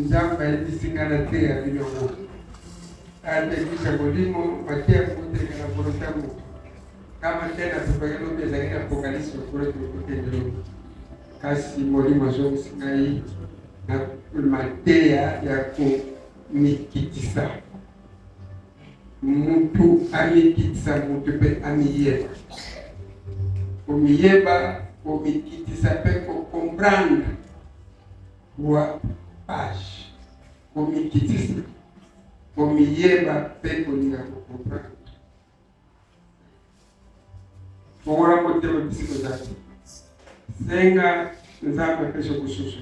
nzamba ibisingana te ya bilongo atekisa molimo matia kuteleka na volonté moto kama tena tupagano pesa ina apokalipsi kule tukutendelo kasi molimo zo sinai na matea ya kumikitisa mtu amikitisa mtu pe amiyeba kumiyeba kumikitisa pe comprendre wa page kumikitisa kumiyeba pe kuninga comprendre Mora motema bisiko zake senga nzamba pesho kususu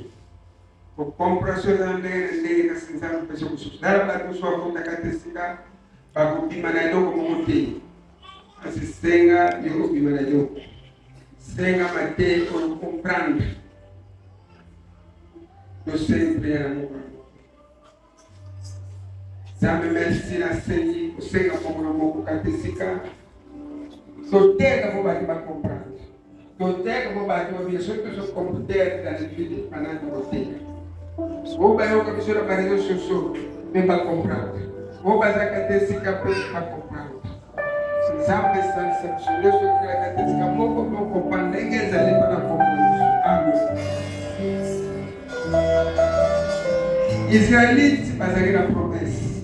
ko compression za ndege kasi nzamba pesho kususu dala ba kuswa ko takatesika ba kupima na ndoko mote asi senga yo kupima na ndoko senga mate ko comprendre no sempre era mo Zame merci na sengi senga mo katesika Totega vou bater para comprar. Totega vou bater uma pessoa que eu sou computador da vida para nada você. Vou bater uma pessoa para fazer o seu bem para comprar. Vou bater a cabeça para comprar. Sabe essa recepção? Eu sou que a cabeça pouco comprar nem é ali para comprar. Israelites passaram a promessa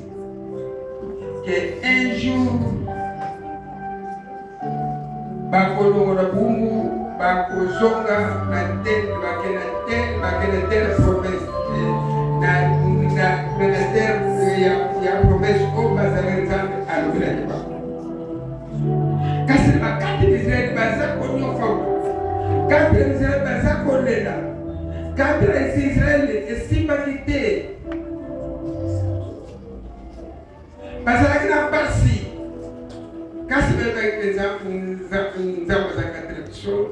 que um jour bakolongola bungu bakozonga na terre promesse na terre ya promesse ko bazala nzambe alobela ni bako kasi bakati Israeli baza konyofa kati Israeli baza kolela kati Israeli esimbaki te bazalaki na basi kasi beba nzamba za katelevision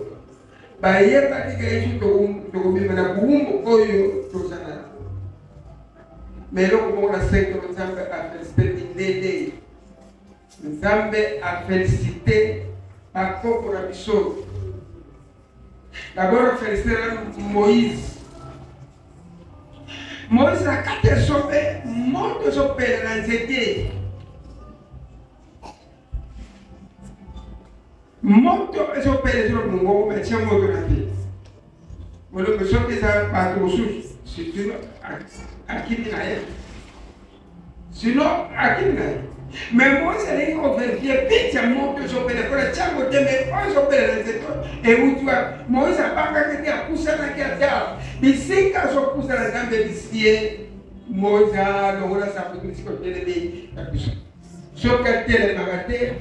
bayeba kikaishu tokobima na buumbu oyo tozala meloko moko na sekto nzambe afelicite mindele nzambe afelicite bakoko na biso d'abord afelicite na Moïse na kati esobe moto ezopela na nzete moto ezopele zolo mungo metia moto na te molo besoke za bato mosusu situno akini na ye sino akini na ye mais Moïse alingi koverifie picha moto ezopele kola chango tembe ezopele na nzeto eutwa Moïse abangaki te akusanaki ata bisika azokusa na nzambe bisie Moïse alongola sabukilisiko telemi ya biso soki atelemaka te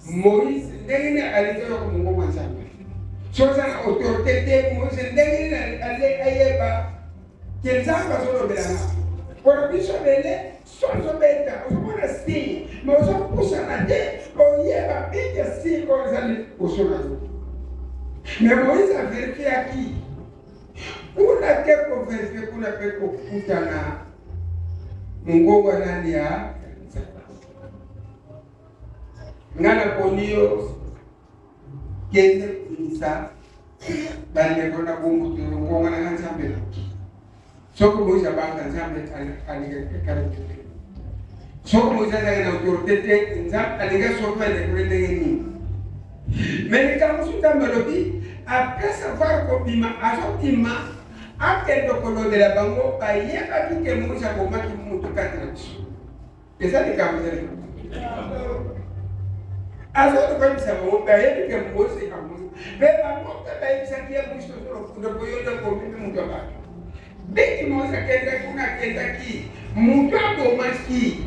Moïse ndenge alinga ko mungo mwanzambe soza na autorité Moïse ndenge ayeba kezamba zolo belana por biso bele sozo beta uzobona si mozo kusana de oyeba bita si ko zali usona mais Moïse a vérifié aqui kuna ke ko vérifier kuna ke ko kutana mungo wanani ya ngana ponio kende kunisa bande kona bungu tu ngona ngana nzambe soko Moïse banga nzambe alinga kare soko Moïse na autorité nzambe alinga soko mele kulende ngini mais kama suta melobi après savoir kopima azokima akendo kolondela bango bayeba kike Moïse akomaki mutu katranchi ezali kama zali Azo kwa msamo baye ke Moïse kamu beba mota baye sakia mwisto solo kundo boyoda ko mimi mtu abaki beki Moïse kenda kuna kenda ki mtu abomaki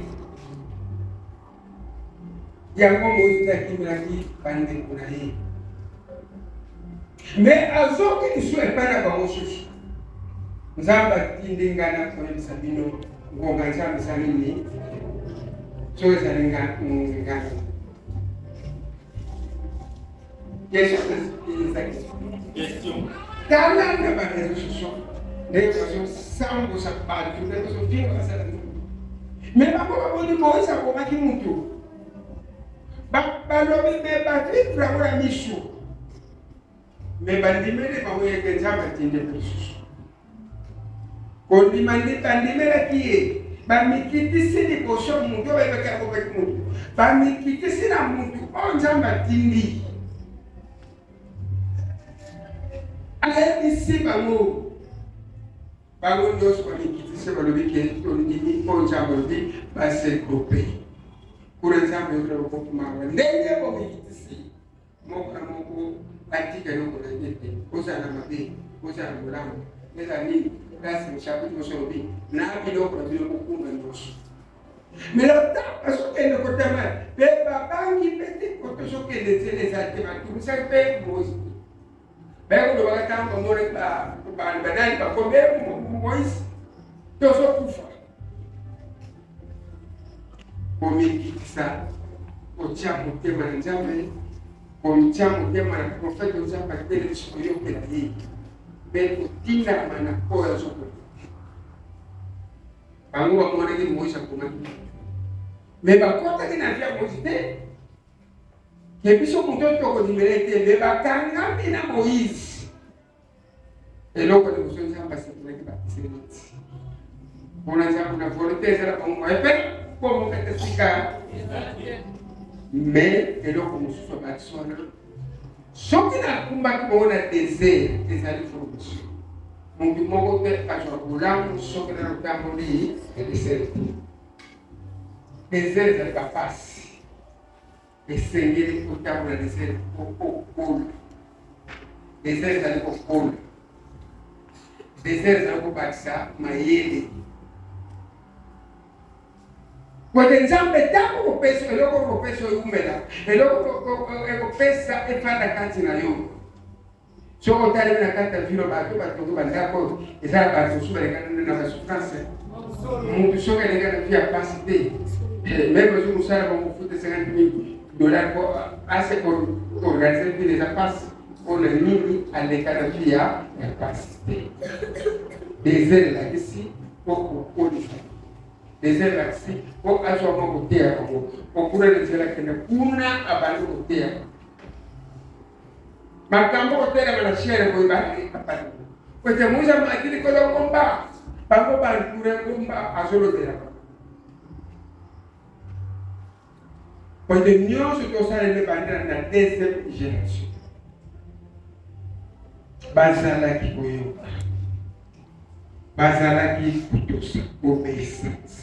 yango Moïse takimaki bande kuna hii mais azo ki sou epana ba mosusu nzamba tindingana kwa msabino ngonga nzamba sanini so zalinga ngana Question. Dans la réseaux sociaux, les réseaux sans sa part, les réseaux bien à ça. Mais pas pour dire Moïse a combattu mon tour. Balobi me batri pour avoir mission. Mais bandimele pas moyen que ça va tenir plus. Ondimandi bandimela kiye. Bamikitisi ni posho mundu webeke akobeki mundu. Bamikitisi na mundu onja matindi. Ayebisi bango. Bango nyoso bamikitisi balobike ondimi onja molbi base groupé. Kuranzambe yoro kokumawa. Ndenge bomikitisi. Moka moko batika yoko na nyete. Oza na mabe, oza na mulamu. Neza nini? Kasi mshabuti msorobi. Na biloko na biloko kuma nyoso. Melota asokende kotama. Beba bangi peti koto sokende zele zate matumisa pe mozi. Bego do bakatamba more ba badani ba kombe moisi. Toso kufa. Komikisa. Ocha mutema njambe. Komchamu tema na profeta uzapa kile siku yote na hii. Beko tinda mana koya soko. Bangu wa mwana ki Moise akomaki. Meba kota kina vya Moise te. Kebiso mutoto ko dimelete meba kanga mina Moise. Eloko de kusonza ambasi tuleke batisiriti. Bona jabu na volonté sera kwa mwa epe kwa mwa katasika. Mais eloko mususu batisona. Soki na kumba kuona désert ezali formation. Mundu moko te azwa bulamu soki na rutambo li désert. Désert ezali bapasi. Esengeli kutambo na désert kokola. Désert ezali kokola. Désert ezali kobakisa mayele. Kwa nzambe tangu kopesa eloko kopesa umela eloko kopesa efanda kati na yo soko tali na kata vilo bato bandako ezala bato suba lekana na souffrance mundu soka lekana via pasité même si musala ba mufute $50,000 ko ase pour organiser les passes pour le nini alekana via pasité désert là ici pour désert vaccin pour aswa moko tea pour kuna désert kena kuna abandu kotea makambo kotela na shere ko ibaki kapani kwete muza makili ko komba bango bandure komba azolo tela kwete nyoso to sale le bandana na deuxième génération bazala kikoyo bazala ki kutosa obéissance.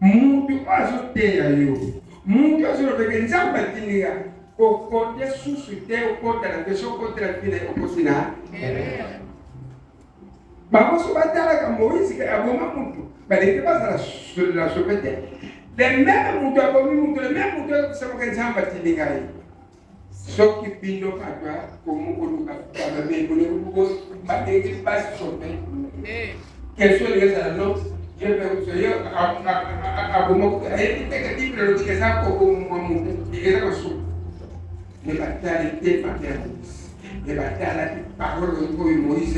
Mundu azoteya yo. Mundu azolobeke nzambe atindika kokote susu te okota na peso okota na fina okosina. Bakoso batalaka Moïse ka aboma mutu. Baleke bazala la sopete. Le même mutu abomi mutu, le même mutu saboka nzambe atindika ye. Soki bino patwa komukoluka babe bolo bateke basi sope. Quel soit les raisons, je vais vous dire, à vous montrer, et que le dit que ça, comme moi, il est reçu. Les batailles étaient les batailles, la parole de Moïse,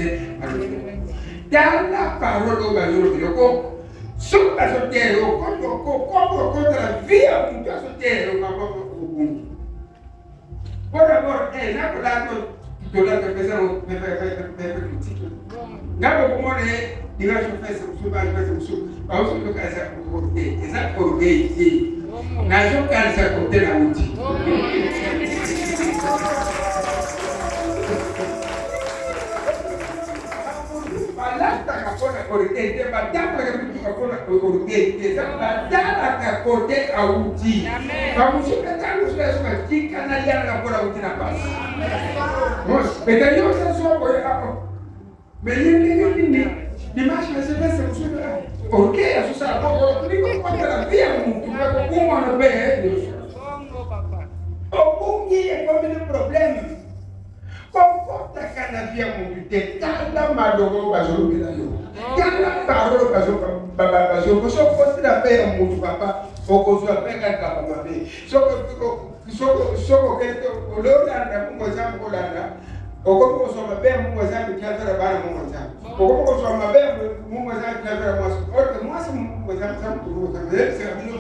dans la parole de Moïse, sur la sauterre, contre la vie, on doit sauter au bout. Pour d'abord, un arbre de la personne, critique. Ngabo kumone ingasho pesa kusuba pesa kusuba bauso tokaza kukote eza orgei najo kanisa kote na uti balata kapona orgei batapa kapona orgei eza batala kote auti bamushika tangu sasa kika na yana kapona uti na pasi mos betayo sasa boy hapo mais l'image ne se fait c'est ok à ça bon ni quoi la vie on ne peut au il y a comme un problème comporte kana via mon but kala maloro bazolo belayo kala parole bazolo ko so ko la paix mon papa ko so paix ka mabe so que lo la mo jambo ko la Oko so mabea Mungu azambi kiafara bana Mungu azambi. Oko so mabea Mungu azambi kiafara mwasi. Ote mwasi Mungu azambi turu azambi. Sasa bino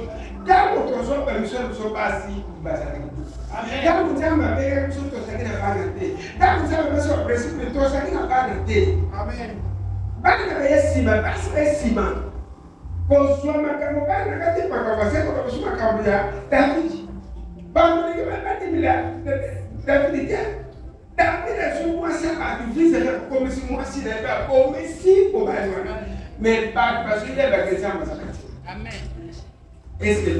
dawo to so ba miso so basi bazali. Amen. Dawo tamba be so to sakina bana te. Dawo tamba so principe to sakina bana te. Amen. bana yesima basi yesima koswa makambo bana kati pakabase kwa kusoma makambo ya David bana ni bana bila David ya David asumwa saba tuvize comme si moi si là comme si pour bana mais pas parce qu'il y a des gens amen est-ce que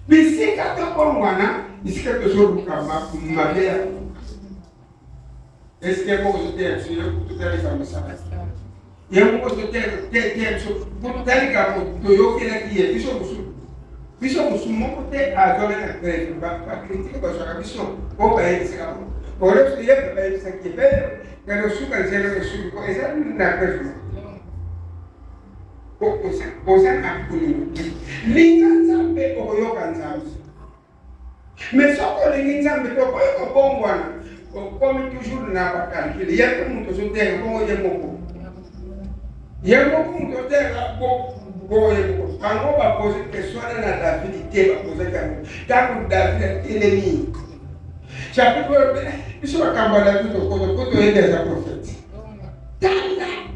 bisika to kwa mwana bisika to so kama mabea est-ce que vous êtes sur tout à l'heure comme ça il y a beaucoup de terres sur tout à l'heure comme yo qui est qui est biso musu mon côté à donner la crème pas critiquer parce que biso au pays c'est comme pour le sujet de pays c'est qui fait que le sucre c'est le sucre et ça n'a pas fait Osa akuli linganzambe oyoka nzambe mais soko linganzambe to ko bongwana comme toujours na ba calculer ya ko muto so te ko ye moko ya ko muto te ko ye moko tango ba poser question na David te ba poser tango David ennemi chapitre biso akamba David ko to ende za prophète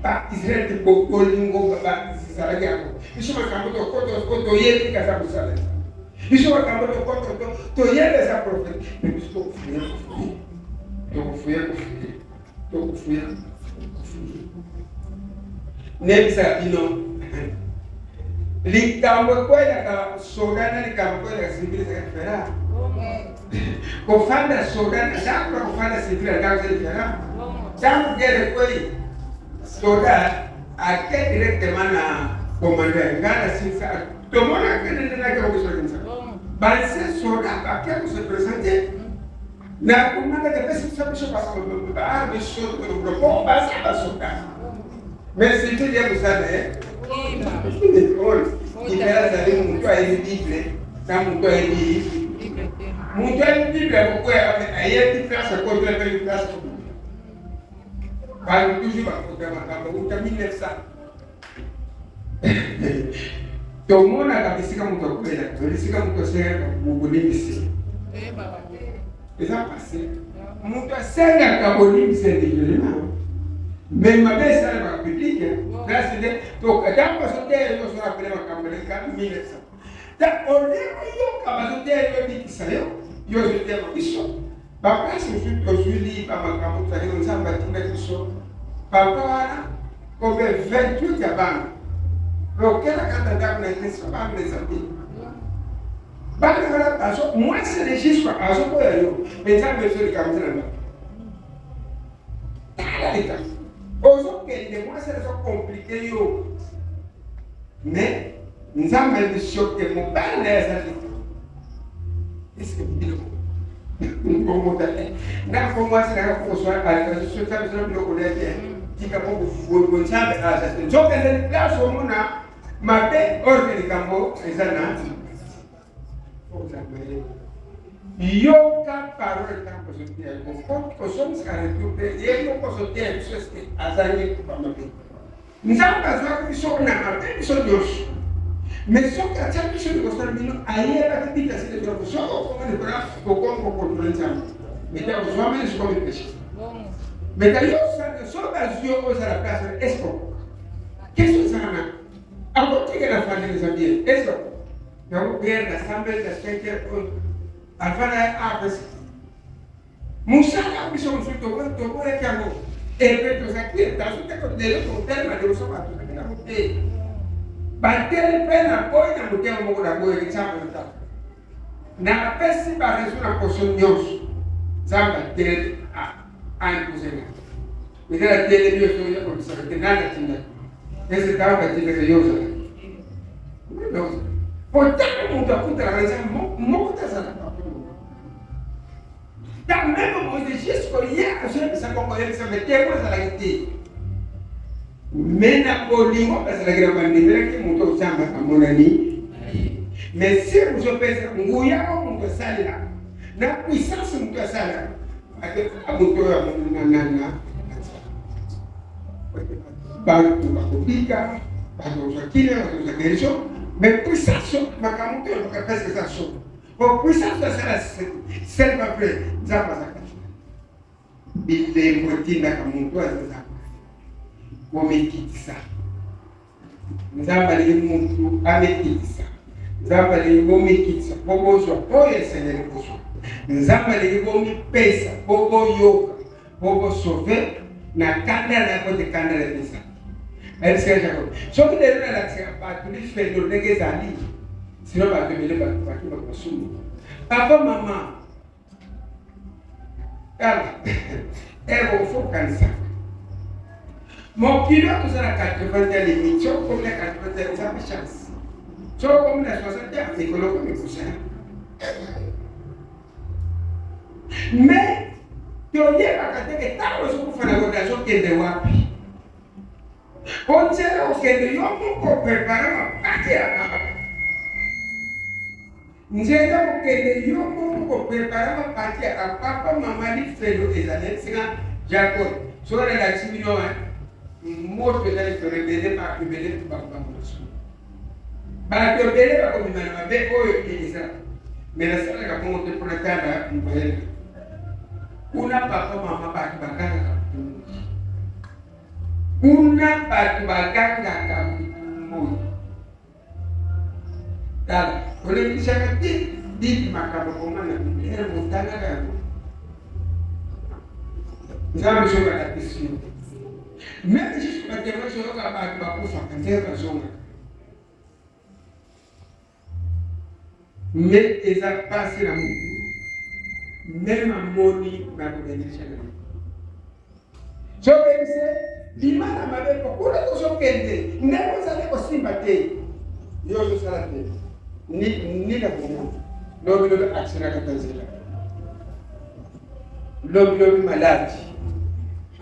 ba Israël te bolingo ba sala yako biso makambo to koto yeli kaza busala biso makambo to koto to yeli za prophète mais biso to fuya nebisa bino likambo kwenda ka sodana likambo kwenda sivile za fera kufanya sodana na kufanya sivile za fera tangu gere kweli soda ake directement na commandant ngana sisa to mona kana na ka kusolinza basi soda ake se présenter na commandant de pesi sabiso ba ba biso to ko basi ba soda mais c'est tout bien vous savez il era da mtu ayi bible na mtu ayi mtu ayi bible ko ayi place ko to ayi place Par toujours à 1900. Tout le monde a dit que mon tour est là. Je dis que mon tour est là. Mon bonhomme ici. Et ça passe. Mon tour est là. Mon bonhomme ici est différent. Mais ma belle ça va publique. Là c'est donc quand on se tait, on se rappelle ma caméra 1900. Donc on est quand on se tait, on dit que ça y est. Yo je tais ma mission. Papa c'est aujourd'hui par ma caméra ça dit on s'en va tirer mission. Papa wana comme 28 ya bana. Lokela kata ngapi na Kristo bana les amis. Bana wala paso moi c'est les chiffres aso ko yo. Mais ça me fait comme ça là. Tala ozo kende moi c'est ça compliqué yo. Mais nous avons des chocs que mon père les amis. Est-ce que na commence à construire à la société de l'Ocolète qui a beaucoup de chambre à cette donc elle place au monde ma paix ordre cambo ezana yoka parole campo sotia ko sommes à retrouver et nous ko sotia parce que azanye kwa mabe nzamba zwa kisho na mabe kisho Dios mais só que a tia bicho de gostar mino aí ela que diz assim de só como de braço ou como controlando mais tem os homens como peixe mais daí eu só vazio coisa na casa esco que isso sana a botiga na família sabia esco não ver na samba da gente a fana a pes musa a bicho no fito to é que amo eventos aqui tá tudo com dele com tema de uso para tudo que não tem bater pena boy na mutema mungu na boy kichapa nta na pesi ba resu na poson Dios zamba tele a impuzena midera tele Dios no ya por saber que nada tinda ese estaba que tiene que yo no por tanto mundo apunta la raíz mo ta sana también como de Jesco ya o sea que se como él se metió a la gente mena bolingo parce que la grande libera que muto samba amonani mais si vous pensez nguya ko muto sala na puissance muto sala ate muto ya nana bantu bakubika bantu zakile bantu zakerisho mais puissance makamuto ko pesa ça so pour puissance sala c'est pas vrai zamba zakati bile motina kamuntu azza bomekitisa nzambe alingi muntu amekitisa nzambe alingi bomekitisa bobozwa oyo eseneli kozwa nzambe alingi bomipesa boboyoka bobosove na kanda na kote kanda na pesa ayebisika jakob soki lelo nalakisaka bato lifendo ndenge ezali sino bato ebele bato bakasumu papa mama tala ero fo kanisa mokili akozala 80 limite soko komina 80 nzambe chance soko komina 60 mikolo komikusa mais toyebaka teke ntango ozokufana kota azokende wapi onzela okende yo moko oprepare mapaki ya papa nzela okende yo moko oprepare mapaki ya papa mama lifelo ezali esinga jacob soki nalakisi bino moto ezali felo ebele bato ebele bakobamoso bato ebele bakomema na mabe oyo eza me nasalaka bongo te mpona tala mboyela kuna papa mama bato bakangaka kuna bato bakangaka moi tala olekisaka te bibi makambo koma na biblia motangaka yango nzambe soki alakisi yo meme juste batema soyoka bato bakufaka nde bazongaka me eza pasi na motu meme amoni bakobenisha na yo sobebise bima na mabeko kuna tozokende ndenge ozali kosimba te yo ozosala te nina bongo lobi accident kata nzela lobi maladi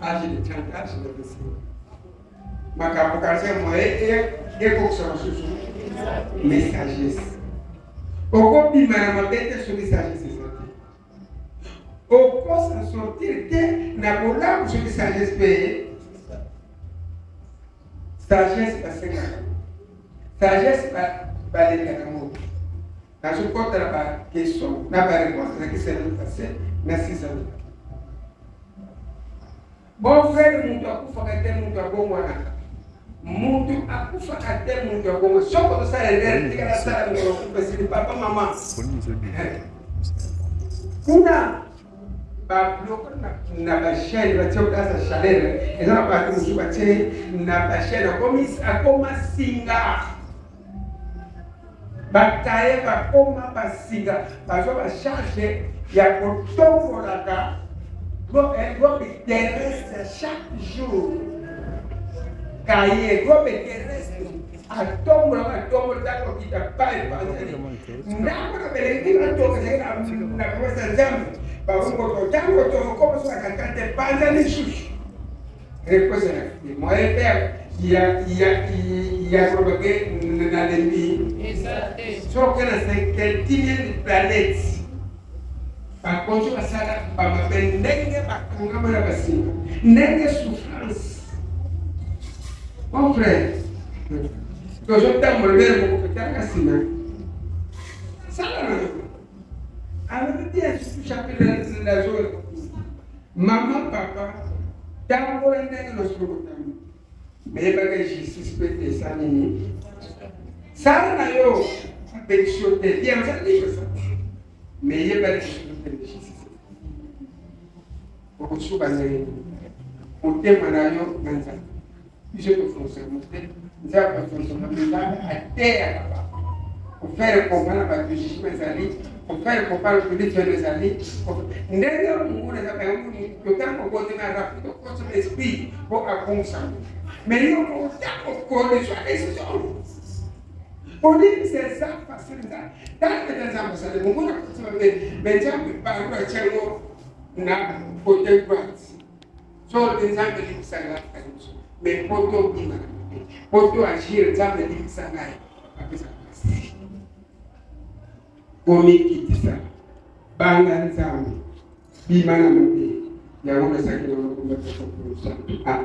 age de 30 age de décès makambo kanisa moye ekokisa mosusu mais sagesse okobima na mabe te soki sagesse eza te okosa sortir te na bolamu soki sagesse mpe sagesse basengaka sagesse balingaka moto nazokotala baquestion na bareponse nakisana pase na 6 ans bon frère mutu akufaka te mutu abongwanaka mutu akufaka te mutu abongwa soko tosala erreur tikala sala ngolo kupesili papa mama kuna babiloko na bachaine batie okasa chaleur eza na bato mosusu batie na bachaine akoma singa bataye bakoma basinga bazwa bacharge ya kotombolaka globe terrestre chaque jour kaye globe terrestre atombolaka takokita pai panzali ndako na belengi natokeseka na promesa nzambe bakongoto ntango tokomosolaka kate panzali lisusu repose na moye mpe ya kolobake na lembi soki na 50e planète bakonzi basala bamabe ndenge bakangama na basinga ndenge souffrance mon frère tozotambola mbele mokokotanga nsima sala na alobi te susu chapitre nazo mama papa tambola ndenge nosokotamba meyebaka justice mpe te esa nini sala na yo bénédiction te bien ça les choses mais il y a pas de justice pour suba ne motema na yo nanza je te foncer monter nzapa foncer monter à terre pour faire comprendre ba jugement ezali pour faire comprendre que les gens ezali ndenge mungu na zapa mungu totango kote na rapide ko son esprit pour accompagner mais yo ko ko les décisions on dit c'est ça facile ça dans les exemples ça le monde mais jambe par le chango na côté droite sur les exemples qui ça là mais poto bima poto agir jambe qui ça là après ça komiki ça banga nzambe bima na mbe ya ngoma sakino ngoma kwa